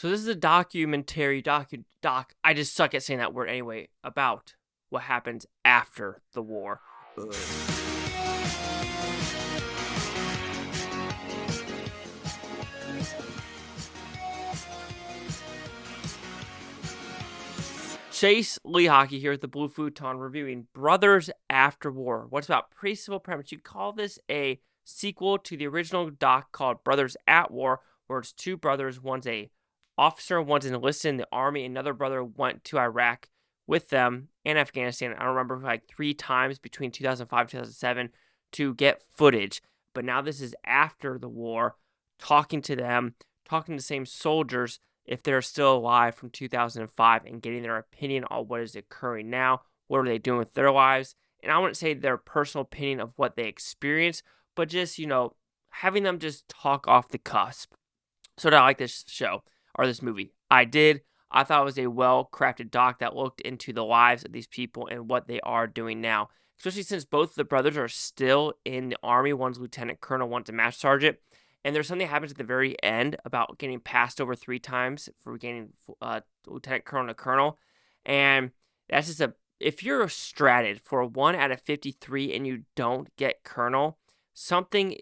So this is a documentary, I just suck at saying that word anyway, about what happens after the war. Ugh. Chase Lee Hockey here at the Blue Futon reviewing Brothers After War. What's about pretty simple premise. You'd call this a sequel to the original doc called Brothers at War, where it's two brothers. One's a officer, one's enlisted in the army. Another brother went to Iraq with them and Afghanistan. I don't remember, like 3 times between 2005 and 2007 to get footage. But now this is after the war, talking to them, talking to the same soldiers if they're still alive from 2005 and getting their opinion on what is occurring now, what are they doing with their lives. And I wouldn't say their personal opinion of what they experience, but just, having them just talk off the cusp. So did I like this show or this movie? I did. I thought it was a well-crafted doc that looked into the lives of these people and what they are doing now, especially since both of the brothers are still in the army. One's lieutenant colonel, one's a master sergeant. And there's something that happens at the very end about getting passed over 3 times for getting lieutenant colonel to colonel. And that's just if you're stratted for 1 out of 53 and you don't get colonel,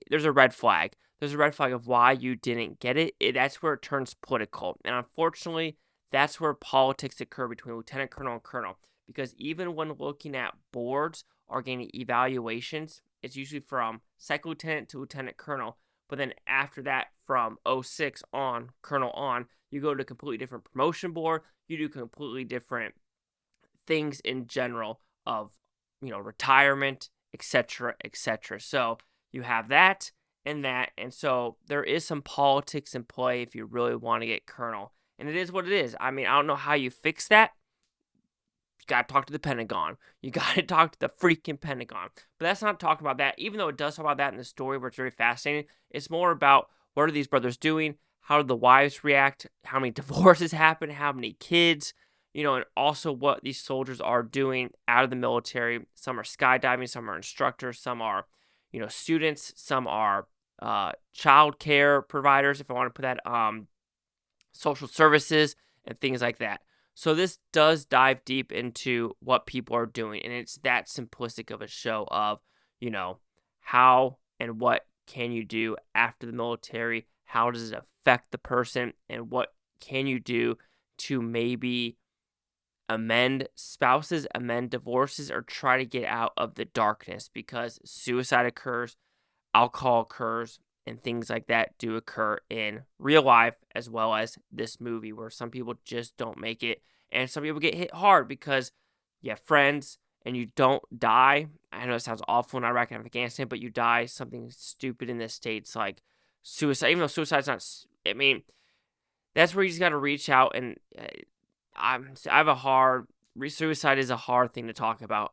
there's a red flag. There's a red flag of why you didn't get it. That's where it turns political. And unfortunately, that's where politics occur between lieutenant colonel and colonel. Because even when looking at boards or getting evaluations, it's usually from second lieutenant to lieutenant colonel. But then after that, from 06 on, colonel on, you go to a completely different promotion board. You do completely different things in general of, retirement, etc., etc. So you have that. And so there is some politics in play if you really want to get colonel. And it is what it is. I mean, I don't know how you fix that. You got to talk to the Pentagon. You got to talk to the freaking Pentagon. But that's not talking about that. Even though it does talk about that in the story where it's very fascinating, it's more about what are these brothers doing? How do the wives react? How many divorces happen? How many kids? And also what these soldiers are doing out of the military. Some are skydiving. Some are instructors. Some are, students. Some are child care providers, if I want to put that, social services and things like that. So this does dive deep into what people are doing, and it's that simplistic of a show of, how and what can you do after the military? How does it affect the person? And what can you do to maybe amend spouses, amend divorces, or try to get out of the darkness? Because suicide occurs, alcohol occurs, and things like that do occur in real life, as well as this movie, where some people just don't make it, and some people get hit hard because you have friends and you don't die. I know it sounds awful in Iraq and Afghanistan, but you die something stupid in the States like suicide. Even though suicide's not, that's where you just got to reach out. And suicide is a hard thing to talk about.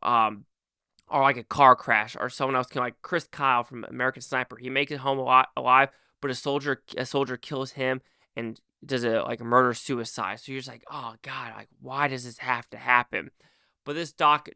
Or like a car crash, or someone else can, like Chris Kyle from American Sniper. He makes it home alive, but a soldier kills him and does a murder suicide. So you're just like, oh God, like why does this have to happen? But this doc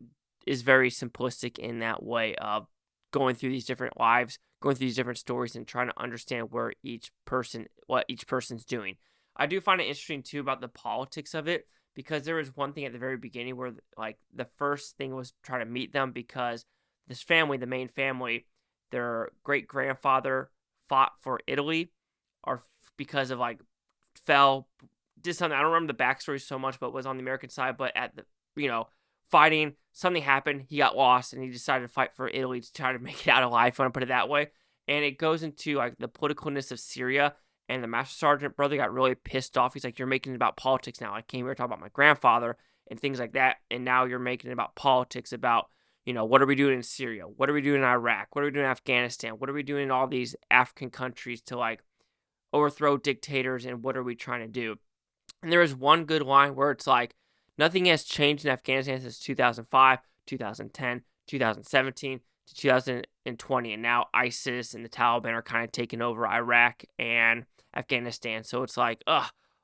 is very simplistic in that way of going through these different lives, going through these different stories, and trying to understand what each person's doing. I do find it interesting too about the politics of it, because there was one thing at the very beginning where, like, the first thing was try to meet them because this family, the main family, their great-grandfather fought for Italy because of, did something. I don't remember the backstory so much, but was on the American side. But at the, fighting, something happened. He got lost, and he decided to fight for Italy to try to make it out alive, if I want to put it that way. And it goes into, the politicalness of Syria. And the master sergeant brother got really pissed off. He's like, you're making it about politics now. I came here to talk about my grandfather and things like that. And now you're making it about politics, about, what are we doing in Syria? What are we doing in Iraq? What are we doing in Afghanistan? What are we doing in all these African countries to, overthrow dictators? And what are we trying to do? And there is one good line where it's like, nothing has changed in Afghanistan since 2005, 2010, 2017, to 2020. And now ISIS and the Taliban are kind of taking over Iraq and Afghanistan. So it's like,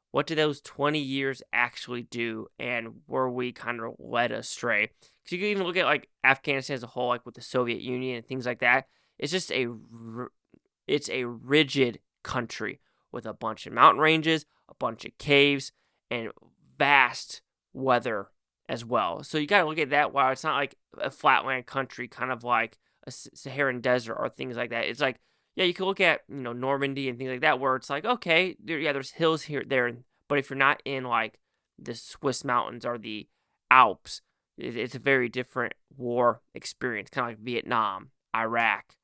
what did those 20 years actually do? And were we kind of led astray? Because you can even look at Afghanistan as a whole, with the Soviet Union and things like that. It's just it's a rigid country with a bunch of mountain ranges, a bunch of caves, and vast weather as well. So you got to look at that. While it's not like a flatland country, kind of like a Saharan desert or things like that. It's like, yeah, you can look at, Normandy and things like that, where it's like, okay, there's hills here, there, but if you're not in like the Swiss mountains or the Alps, it's a very different war experience, kind of like Vietnam, Iraq,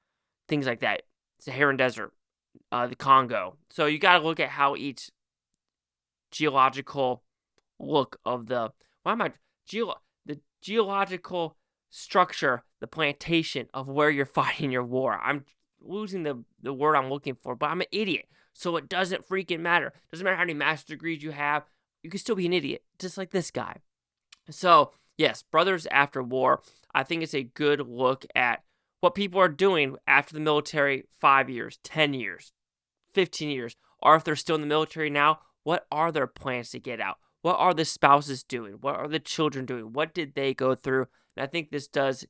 things like that. Saharan desert, the Congo. So you got to look at how each geological look of the geological structure, the plantation of where you're fighting your war. I'm losing the word I'm looking for, but I'm an idiot. So it doesn't freaking matter. Doesn't matter how many master's degrees you have. You can still be an idiot, just like this guy. So, yes, Brothers After War, I think it's a good look at what people are doing after the military 5 years, 10 years, 15 years, or if they're still in the military now, what are their plans to get out? What are the spouses doing? What are the children doing? What did they go through? And I think this does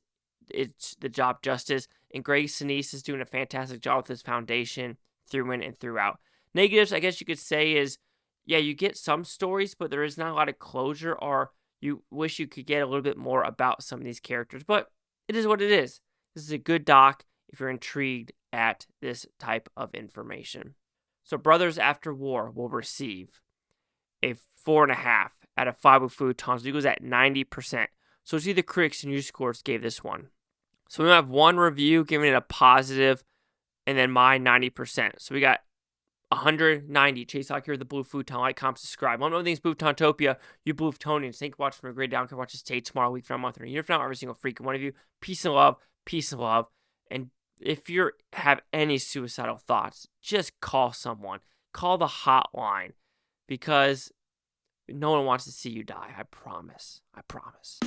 the job justice. And Greg Sinise is doing a fantastic job with his foundation through and throughout. Negatives, I guess you could say, is, yeah, you get some stories, but there is not a lot of closure, or you wish you could get a little bit more about some of these characters. But it is what it is. This is a good doc if you're intrigued at this type of information. So Brothers After War will receive a 4.5 out of 5 with Futons. So it goes at 90%. So see the critics and news scores gave this one. So we have one review giving it a positive, and then my 90%. So we got 190. Chase Hawk here, the Blue Futon. Like, comment, subscribe. One of the things, Bluetoontopia, you Blue Futonians. Thank you for watching from a great down. Can watch this day tomorrow, week from a month, or a year from now. Every single freaking one of you. Peace and love. Peace and love. And if you have any suicidal thoughts, just call someone. Call the hotline, because no one wants to see you die. I promise. I promise.